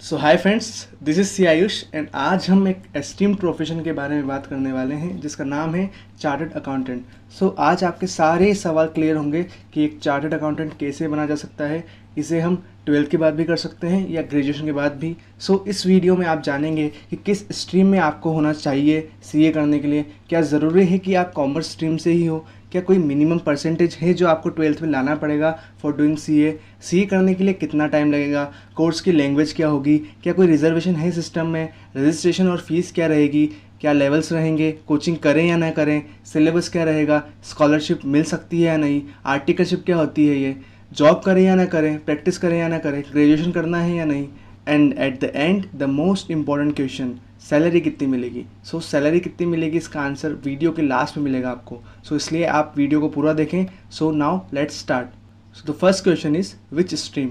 So hi friends, this is C Ayush and आज हम एक एस्टीम्ड प्रोफेशन के बारे में बात करने वाले हैं जिसका नाम है चार्टर्ड अकाउंटेंट। सो आज आपके सारे सवाल क्लियर होंगे कि एक चार्टर्ड अकाउंटेंट कैसे बना जा सकता है। इसे हम 12th के बाद भी कर सकते हैं या ग्रेजुएशन के बाद भी। सो इस वीडियो में आप जानेंगे कि किस स्ट्रीम में आपको होना चाहिए सीए करने के लिए। क्या ज़रूरी है कि आप कॉमर्स स्ट्रीम से ही हो? क्या कोई मिनिमम परसेंटेज है जो आपको 12th में लाना पड़ेगा फॉर डूइंग सीए करने के लिए? कितना टाइम लगेगा? कोर्स की लैंग्वेज क्या होगी? क्या कोई रिजर्वेशन है सिस्टम में? रजिस्ट्रेशन और फीस क्या रहेगी? क्या लेवल्स रहेंगे? कोचिंग करें या ना करें? सिलेबस क्या रहेगा? स्कॉलरशिप मिल सकती है या नहीं? आर्टिकलशिप क्या होती है? ये जॉब करें या ना करें? प्रैक्टिस करें या ना करें? ग्रेजुएशन करना है या नहीं? And at the end the most important question, salary कितनी मिलेगी? सो सैलरी कितनी मिलेगी इसका आंसर वीडियो के लास्ट में मिलेगा आपको। सो इसलिए आप वीडियो को पूरा देखें। So now let's start. So the first question is which stream.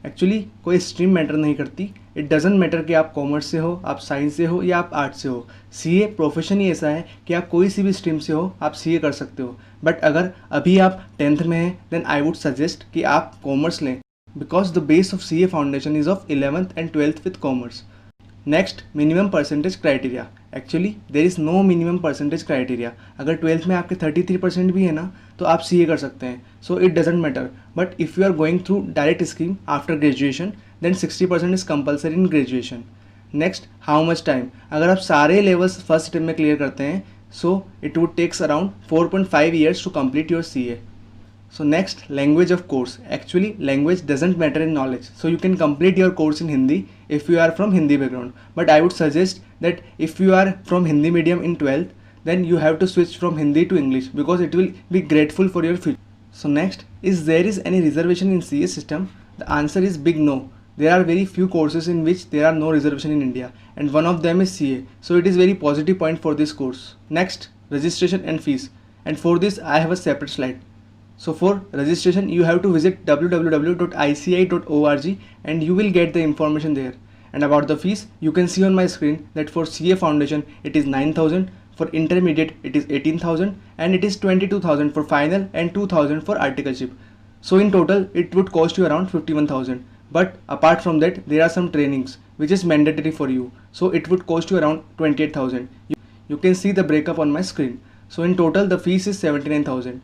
Actually कोई स्ट्रीम मैटर नहीं करती। इट डजेंट मैटर कि आप कॉमर्स से हो, आप साइंस से हो या आप आर्ट से हो। सीए प्रोफेशन ही ऐसा है कि आप कोई सी भी स्ट्रीम से हो आप सीए कर सकते हो। बट अगर अभी आप 10th में हैं देन आई वुड सजेस्ट कि आप कॉमर्स लें, because the base of CA foundation is of 11th and 12th with commerce. Next, minimum percentage criteria. Actually, there is no minimum percentage criteria. अगर 12th में आपके 33% भी है ना तो आप CA कर सकते हैं. So it doesn't matter. But if you are going through direct scheme after graduation, then 60% is compulsory in graduation. Next, how much time? अगर आप सारे levels first term में clear करते हैं, so it would takes around 4.5 years to complete your CA. So next, language of course. Actually language doesn't matter in knowledge, so you can complete your course in Hindi if you are from Hindi background. But I would suggest that if you are from Hindi medium in 12th, then you have to switch from Hindi to English because it will be grateful for your future. So next, is there is any reservation in CA system? The answer is big no. There are very few courses in which there are no reservation in India, and one of them is CA, so it is very positive point for this course. Next, registration and fees, and for this I have a separate slide. So for registration you have to visit www.ici.org and you will get the information there. And about the fees, you can see on my screen that for CA foundation it is 9,000, for intermediate it is 18,000, and it is 22,000 for final and 2,000 for articleship. So in total it would cost you around 51,000. But apart from that there are some trainings which is mandatory for you, so it would cost you around 28,000. You can see the breakup on my screen. So in total the fees is 79,000.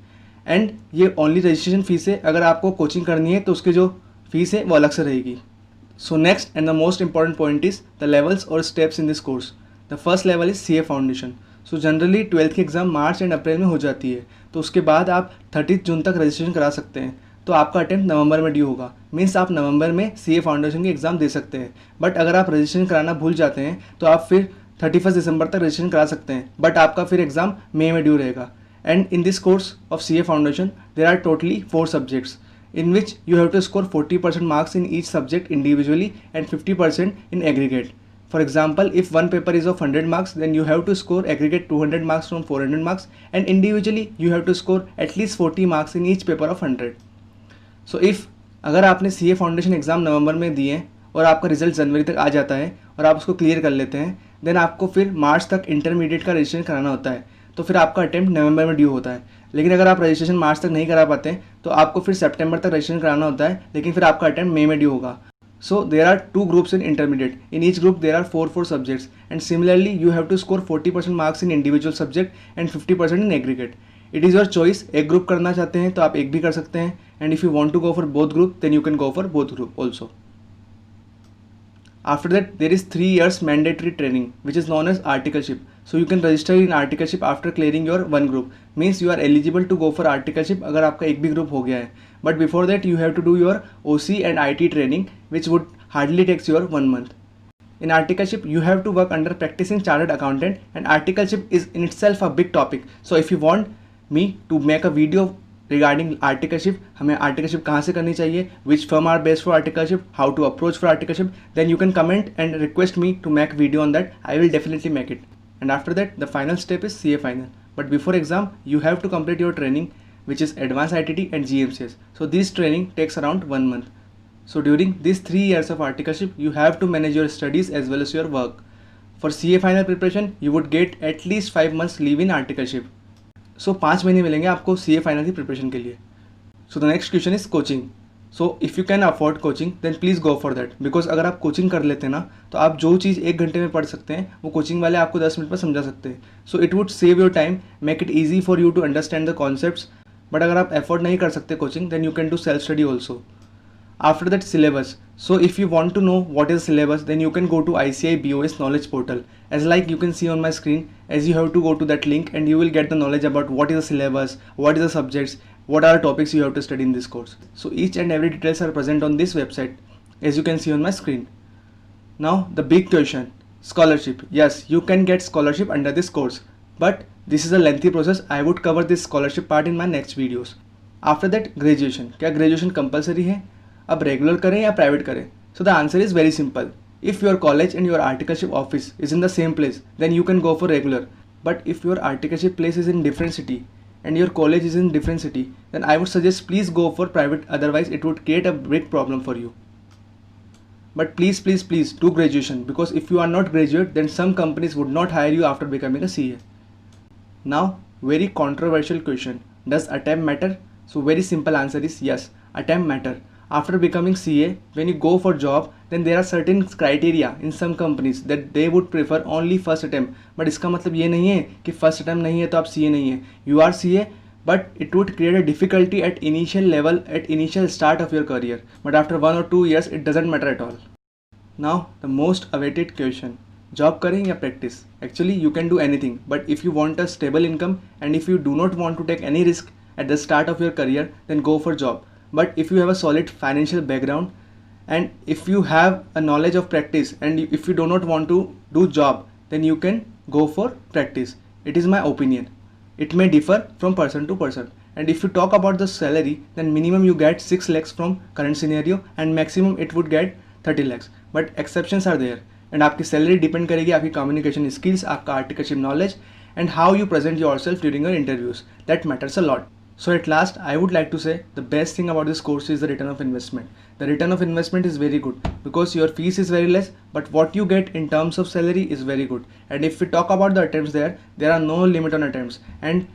And ये only registration fees है। अगर आपको coaching करनी है तो उसकी जो fees है वो अलग से रहेगी। So next and the most important point is the levels और steps in this course. The first level is CA foundation. So generally 12th की एग्ज़ाम मार्च एंड अप्रैल में हो जाती है, तो उसके बाद आप 30 जून तक रजिस्ट्रेशन करा सकते हैं। तो आपका अटेम्प्ट नवंबर में ड्यू होगा, मीन्स आप नवंबर में सीए फाउंडेशन की एग्ज़ाम दे सकते हैं। बट अगर आप रजिस्ट्रेशन कराना भूल जाते हैं तो आप फिर 31 दिसंबर तक रजिस्ट्रेशन करा सकते हैं, बट आपका फिर एग्ज़ाम मई में ड्यू रहेगा। And in this course of CA Foundation, there are totally 4 subjects in which you have to score 40% marks in each subject individually and 50% in aggregate. For example, if one paper is of 100 marks, then you have to score aggregate 200 marks from 400 marks, and individually you have to score at least 40 marks in each paper of 100. So if अगर आपने CA Foundation exam नवंबर में दिए और आपका result जनवरी तक आ जाता है और आप उसको क्लियर कर लेते हैं, देन आपको फिर मार्च तक इंटरमीडिएट का रजिस्ट्रेशन कराना होता है, तो फिर आपका अटेम्प्ट नवंबर में ड्यू होता है। लेकिन अगर आप रजिस्ट्रेशन मार्च तक नहीं करा पाते हैं तो आपको फिर सितंबर तक रजिस्ट्रेशन कराना होता है, लेकिन फिर आपका अटेम्प्ट मई में ड्यू होगा। So there are 2 groups in intermediate. In each group there are 4 subjects and similarly you have to score 40% marks in individual subject and 50% in aggregate. It is your choice. एक group करना चाहते हैं तो आप एक भी कर सकते हैं, and if you want to go for both group then you can go for both group also. After that, there is 3 years mandatory training which is known as articleship. So you can register in articleship after clearing your one group. Means you are eligible to go for articleship अगर आपका एक भी group हो गया है. But before that you have to do your OC and IT training which would hardly takes your 1 month. In articleship you have to work under practicing chartered accountant, and articleship is in itself a big topic. So if you want me to make a video regarding articleship, हमें articleship कहाँ से करनी चाहिए, which firm are best for articleship, how to approach for articleship, then you can comment and request me to make video on that. I will definitely make it. And after that the final step is CA final. But before exam you have to complete your training which is advanced ITT and GMCS. So this training takes around 1 month. So during these 3 years of articleship you have to manage your studies as well as your work. For CA final preparation you would get at least 5 months leave in articleship. सो 5 महीने मिलेंगे आपको CA final की preparation के लिए. So the next question is coaching. So if you can afford coaching then please go for that, because अगर आप coaching कर लेते ना तो आप जो चीज़ 1 घंटे में पढ़ सकते हैं वो कोचिंग वाले आपको 10 मिनट में समझा सकते हैं. So it would save your time, make it easy for you to understand the concepts. But अगर आप एफोर्ड नहीं कर सकते coaching then you can do self study also. After that, syllabus. So if you want to know what is syllabus, then you can go to ICI BOS knowledge portal. As like you can see on my screen, as you have to go to that link and you will get the knowledge about what is the syllabus, what is the subjects, what are the topics you have to study in this course. So each and every details are present on this website, as you can see on my screen. Now the big question, scholarship. Yes, you can get scholarship under this course, but this is a lengthy process. I would cover this scholarship part in my next videos. After that, graduation. क्या graduation compulsory है? अब regular करें या private करें? So the answer is very simple. If your college and your articleship office is in the same place then you can go for regular. But if your articleship place is in different city and your college is in different city, then I would suggest please go for private, otherwise it would create a big problem for you. But please do graduation, because if you are not graduate then some companies would not hire you after becoming a CA. Now very controversial question, does attempt matter? So very simple answer is yes, attempt matter. After becoming CA, when you go for job, then there are certain criteria in some companies that they would prefer only first attempt. But इसका मतलब ये नहीं है कि first attempt नहीं है तो आप CA नहीं है. You are CA, but it would create a difficulty at initial level, at initial start of your career. But after 1 or 2 years, it doesn't matter at all. Now the most awaited question, job करें या practice? Actually you can do anything, but if you want a stable income and if you do not want to take any risk at the start of your career, then go for job. But if you have a solid financial background and if you have a knowledge of practice and if you do not want to do job, then you can go for practice. It is my opinion. It may differ from person to person. And if you talk about the salary, then minimum you get 6 lakhs from current scenario and maximum it would get 30 lakhs. But exceptions are there. And आपकी salary depend करेगी आपकी communication skills, आपका articulate knowledge and how you present yourself during your interviews. That matters a lot. So at last, I would like to say the best thing about this course is the return of investment. The return of investment is very good because your fees is very less, but what you get in terms of salary is very good. And if we talk about the attempts there are no limit on attempts and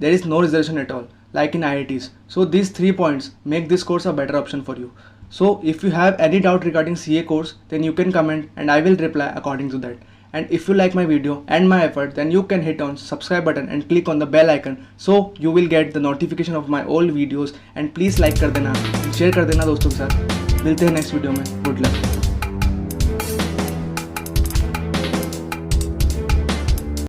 there is no reservation at all, like in IITs. So these 3 points make this course a better option for you. So if you have any doubt regarding CA course, then you can comment and I will reply according to that. And if you like my video and my effort, then you can hit on subscribe button and click on the bell icon so you will get the notification of my old videos. And please like कर देना, share कर देना दोस्तों के साथ. मिलते हैं next video में. Good luck.